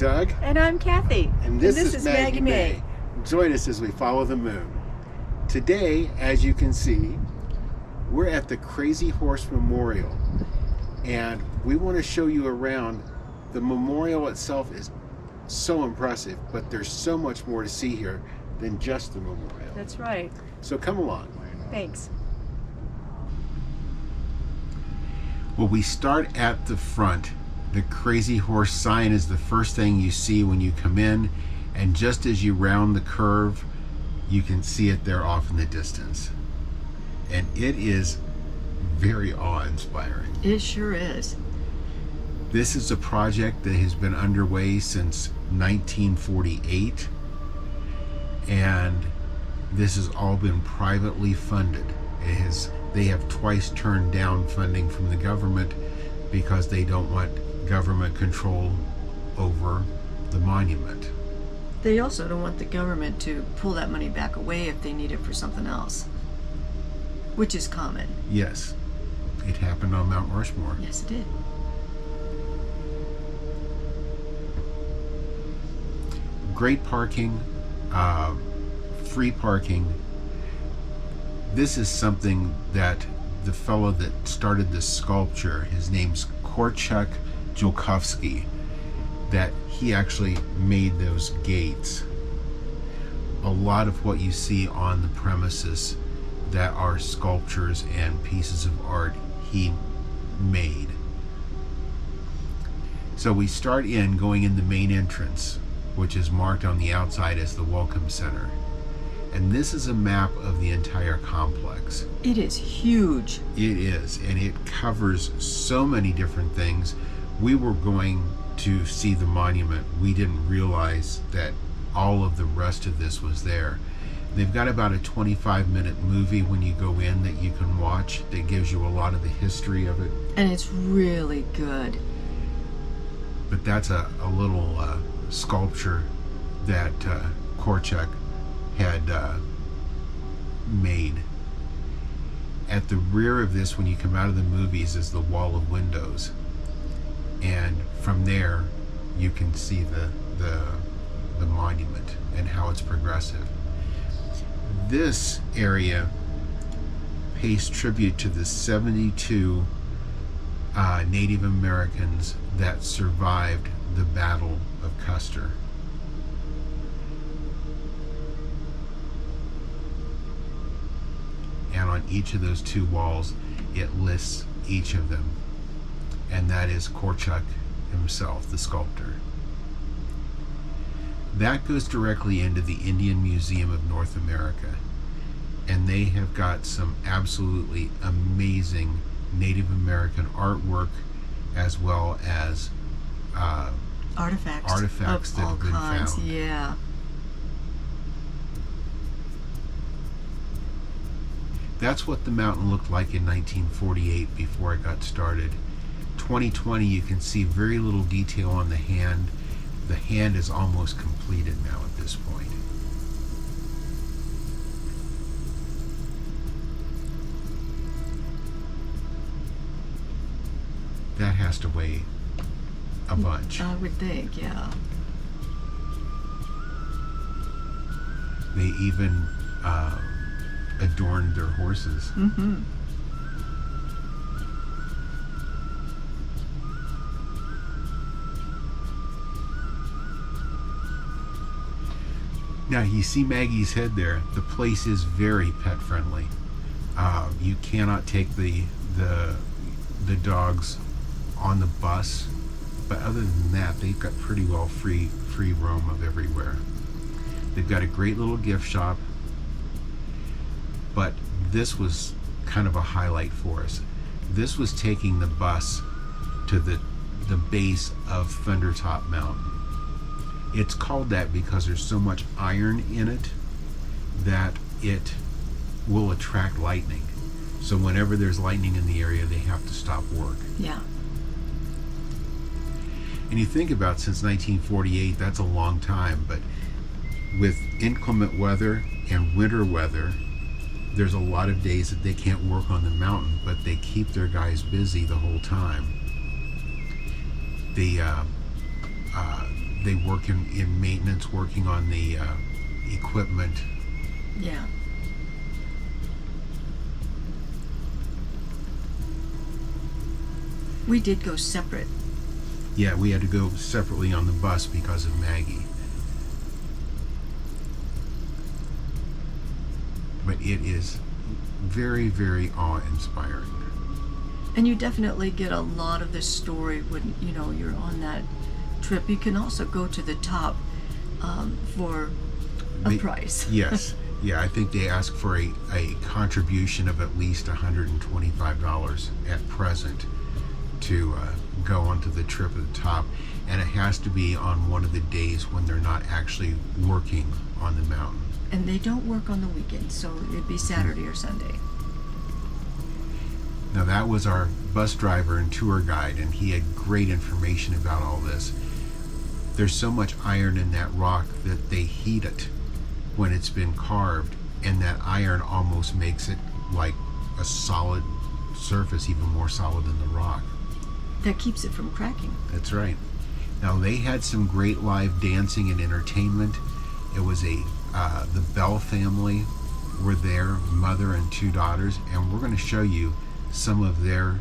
Doug. And I'm Cathy. And this is Maggie Mae. Join us as we follow the moon. Today, as you can see, we're at the Crazy Horse Memorial. And we want to show you around. The memorial itself is so impressive, but there's so much more to see here than just the memorial. That's right. So come along. Thanks. Well, we start at the front. The Crazy Horse sign is the first thing you see when you come in, and just as you round the curve, you can see it there off in the distance. And it is very awe-inspiring. It sure is. This is a project that has been underway since 1948, and this has all been privately funded. They have twice turned down funding from the government because they don't want government control over the monument. They also don't want the government to pull that money back away if they need it for something else, which is common. Yes, it happened on Mount Rushmore. Yes, it did. Great parking, free parking. This is something that the fellow that started the sculpture, his name's Korczak and Ruth, that he actually made those gates. A lot of what you see on the premises that are sculptures and pieces of art he made. So we start going in the main entrance, which is marked on the outside as the Welcome Center. And this is a map of the entire complex. It is huge. It is, and it covers so many different things. We were going to see the monument. We didn't realize that all of the rest of this was there. They've got about a 25-minute movie when you go in that you can watch that gives you a lot of the history of it. And it's really good. But that's a little sculpture that Korczak had made. At the rear of this, when you come out of the movies, is the wall of windows, and from there you can see the monument and how it's progressive. This area pays tribute to the 72 Native Americans that survived the Battle of Custer. And on each of those two walls, it lists each of them. And that is Korczak himself, the sculptor. That goes directly into the Indian Museum of North America. And they have got some absolutely amazing Native American artwork, as well as artifacts that have been found. Yeah. That's what the mountain looked like in 1948 before it got started. 2020, you can see very little detail on the hand. The hand is almost completed now at this point. That has to weigh a bunch. I would think, yeah. They even adorned their horses. Mm-hmm. Now you see Maggie's head there. The place is very pet friendly. You cannot take the dogs on the bus, but other than that, they've got pretty well free roam of everywhere. They've got a great little gift shop, but this was kind of a highlight for us. This was taking the bus to the base of Thundertop Mountain. It's called that because there's so much iron in it that it will attract lightning. So whenever there's lightning in the area, they have to stop work. Yeah. And you think about, since 1948, that's a long time, but with inclement weather and winter weather, there's a lot of days that they can't work on the mountain, but they keep their guys busy the whole time. they work in maintenance, working on the equipment. Yeah. We did go separate. Yeah, we had to go separately on the bus because of Maggie. But it is very, very awe-inspiring. And you definitely get a lot of this story when, you know, you're on that trip. You can also go to the top for a price. Yes. Yeah, I think they ask for a contribution of at least $125 at present to go onto the trip at the top. And it has to be on one of the days when they're not actually working on the mountain. And they don't work on the weekends, so it'd be Saturday or Sunday. Now that was our bus driver and tour guide, and he had great information about all this. There's so much iron in that rock that they heat it when it's been carved, and that iron almost makes it like a solid surface, even more solid than the rock. That keeps it from cracking. That's right. Now they had some great live dancing and entertainment. It was the Bell family were there, mother and two daughters, and we're going to show you some of their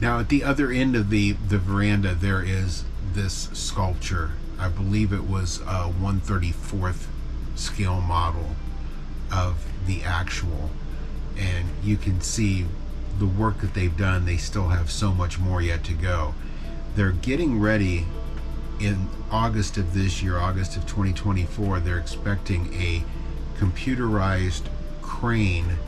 Now at the other end of the veranda there is this sculpture. I believe it was a 1/34th scale model of the actual, and you can see the work that they've done. They still have so much more yet to go. They're getting ready in August of this year, August of 2024. They're expecting a computerized crane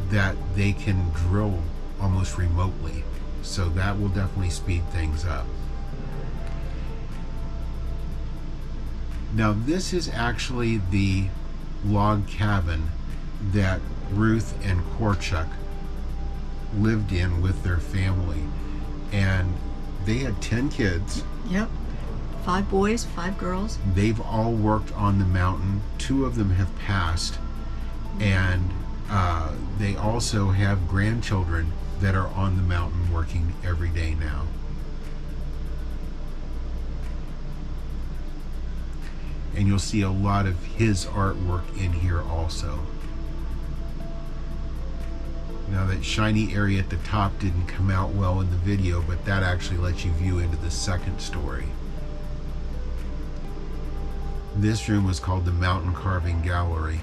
that they can drill almost remotely. So that will definitely speed things up. Now this is actually the log cabin that Ruth and Korczak lived in with their family. And they had 10 kids. Yep. 5 boys, 5 girls. They've all worked on the mountain. 2 of them have passed. And they also have grandchildren that are on the mountain working every day now. And you'll see a lot of his artwork in here also. Now that shiny area at the top didn't come out well in the video, but that actually lets you view into the second story. This room was called the Mountain Carving Gallery,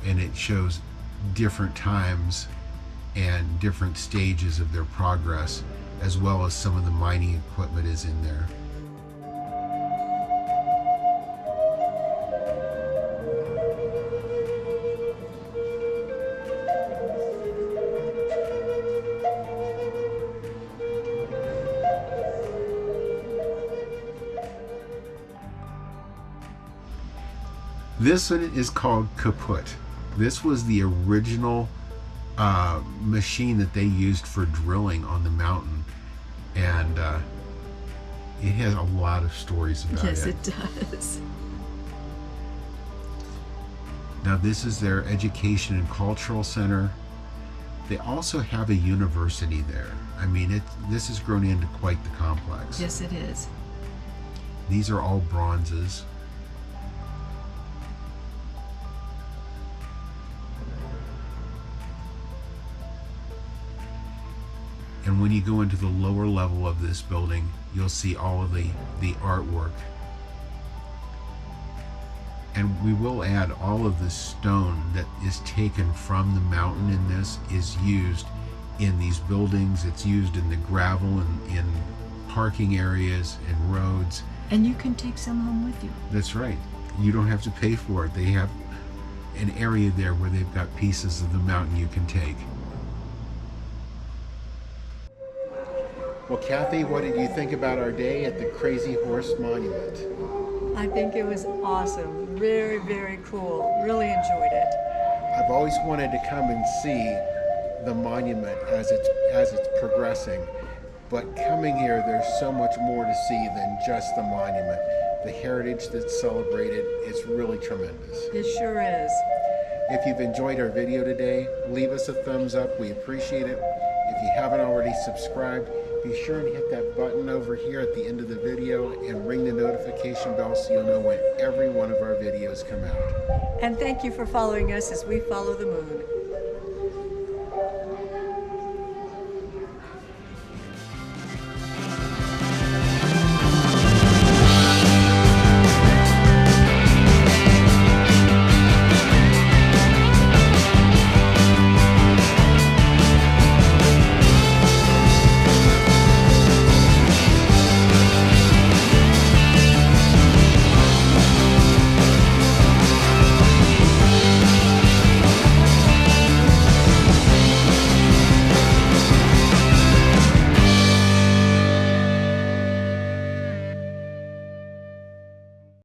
and it shows different times and different stages of their progress, as well as some of the mining equipment is in there. This one is called kaput. This was the original machine that they used for drilling on the mountain, and it has a lot of stories about it. Yes, it does. Now this is their education and cultural center. They also have a university there. I mean, this has grown into quite the complex. Yes, it is. These are all bronzes. And when you go into the lower level of this building, you'll see all of the artwork. And we will add all of the stone that is taken from the mountain in this is used in these buildings. It's used in the gravel and in parking areas and roads. And you can take some home with you. That's right. You don't have to pay for it. They have an area there where they've got pieces of the mountain you can take. Well, Kathy, what did you think about our day at the Crazy Horse Monument? I think it was awesome. Very, very cool. Really enjoyed it. I've always wanted to come and see the monument as it's progressing, but coming here, there's so much more to see than just the monument. The heritage that's celebrated is really tremendous. It sure is. If you've enjoyed our video today, leave us a thumbs up. We appreciate it. If you haven't already subscribed, be sure and hit that button over here at the end of the video and ring the notification bell so you'll know when every one of our videos come out. And thank you for following us as we follow the moon.